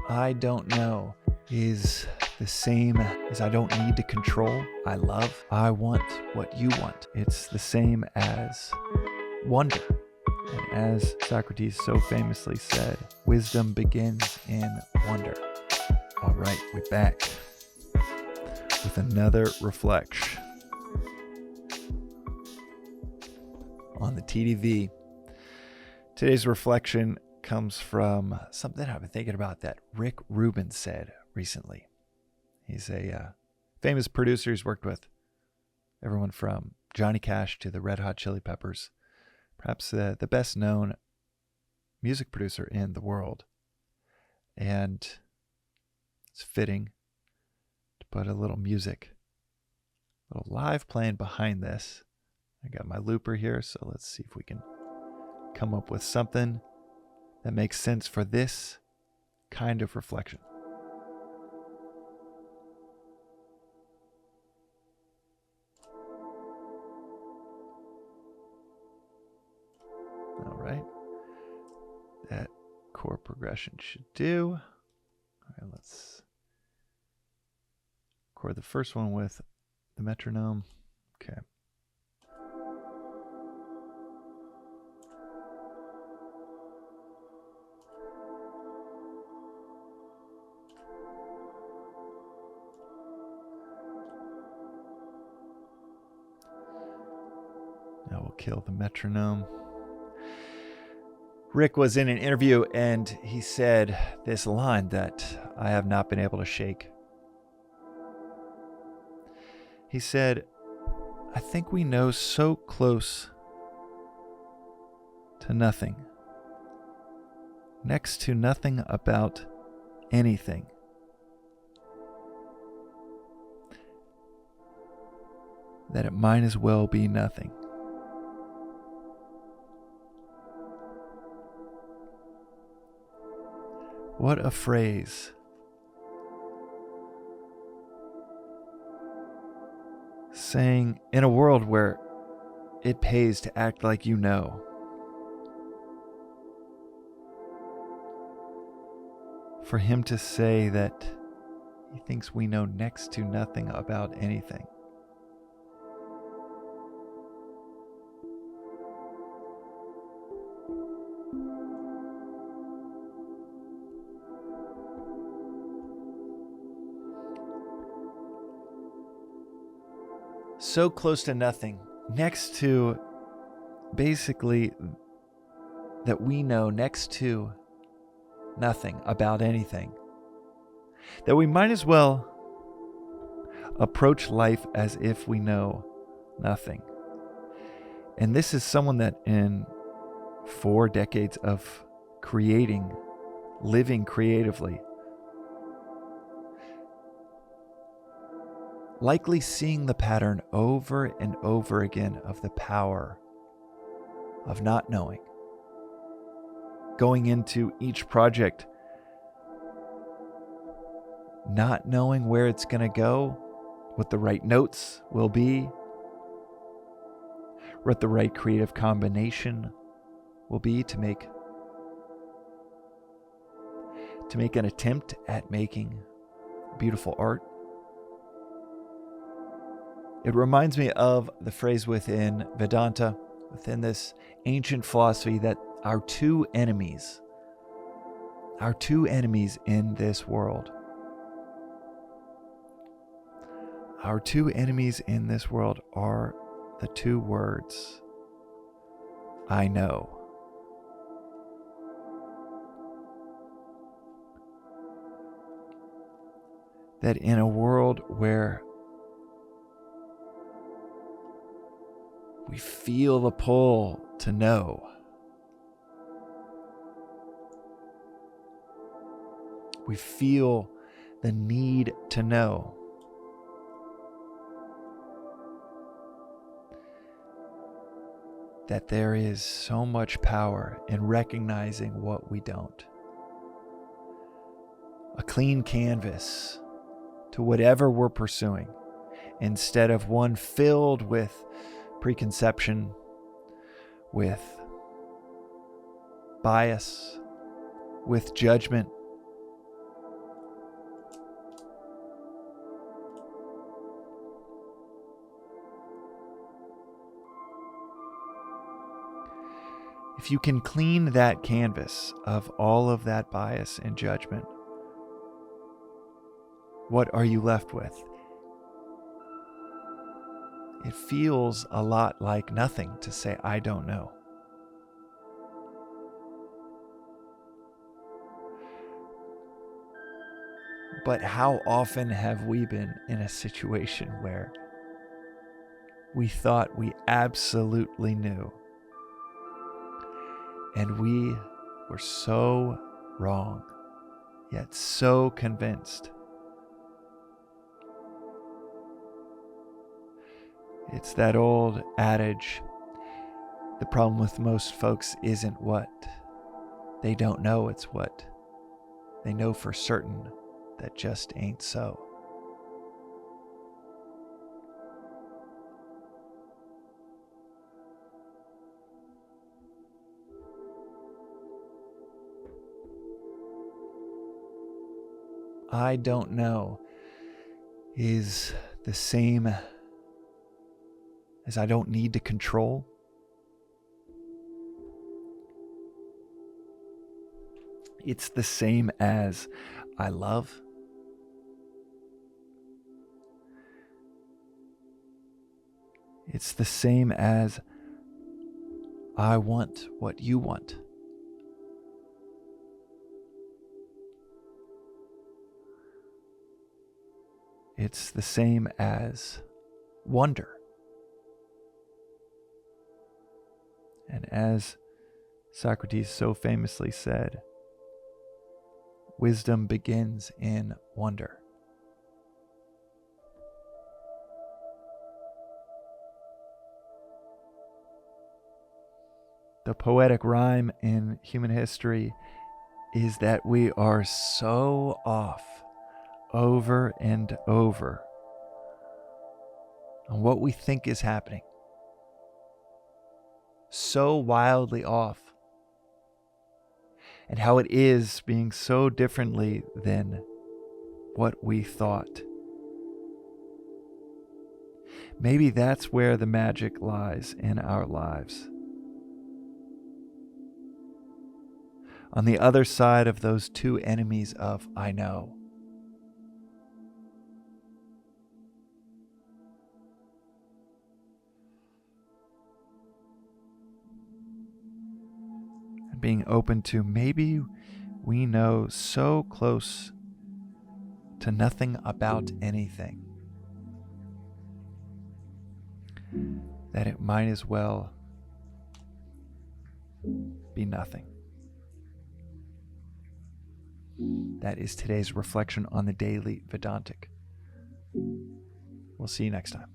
I don't know is the same as I don't need to control. I love. I want what you want. It's the same as wonder. And as Socrates so famously said, wisdom begins in wonder. All right, we're back with another reflection on the TDV. Today's reflection comes from something I've been thinking about that Rick Rubin said recently. He's a famous producer. He's worked with everyone from Johnny Cash to the Red Hot Chili Peppers, perhaps the best known music producer in the world. And it's fitting to put a little music, a little live playing behind this. I got my looper here, so let's see if we can come up with something that makes sense for this kind of reflection. All right. That chord progression should do. All right, let's record the first one with the metronome. Okay. Now we'll kill the metronome. Rick was in an interview and he said this line that I have not been able to shake. He said, I think we know so close to nothing, next to nothing about anything, that it might as well be nothing. What a phrase. Saying in a world where it pays to act like you know. For him to say that he thinks we know next to nothing about anything. So close to nothing, next to basically that we know next to nothing about anything, that we might as well approach life as if we know nothing. And this is someone that in 4 decades of creating, living creatively, likely seeing the pattern over and over again of the power of not knowing. Going into each project, not knowing where it's going to go, what the right notes will be, what the right creative combination will be to make an attempt at making beautiful art. It reminds me of the phrase within Vedanta, within this ancient philosophy, that our two enemies in this world, our two enemies in this world are the two words, I know. That in a world where we feel the pull to know, we feel the need to know, that there is so much power in recognizing what we don't. A clean canvas to whatever we're pursuing, instead of one filled with preconception, with bias, with judgment, If you can clean that canvas of all of that bias and judgment, what are you left with? It feels a lot like nothing to say, I don't know. But how often have we been in a situation where we thought we absolutely knew, and we were so wrong, yet so convinced? It's that old adage, the problem with most folks isn't what they don't know, it's what they know for certain that just ain't so. I don't know is the same as I don't need to control. It's the same as I love. It's the same as I want what you want. It's the same as wonder. And as Socrates so famously said, wisdom begins in wonder. The poetic rhyme in human history is that we are so off over and over on what we think is happening. So wildly off. And how it is being so differently than what we thought. Maybe that's where the magic lies in our lives. On the other side of those two enemies of I know. And being open to maybe we know so close to nothing about anything that it might as well be nothing. That is today's reflection on the Daily Vedantic. We'll see you next time.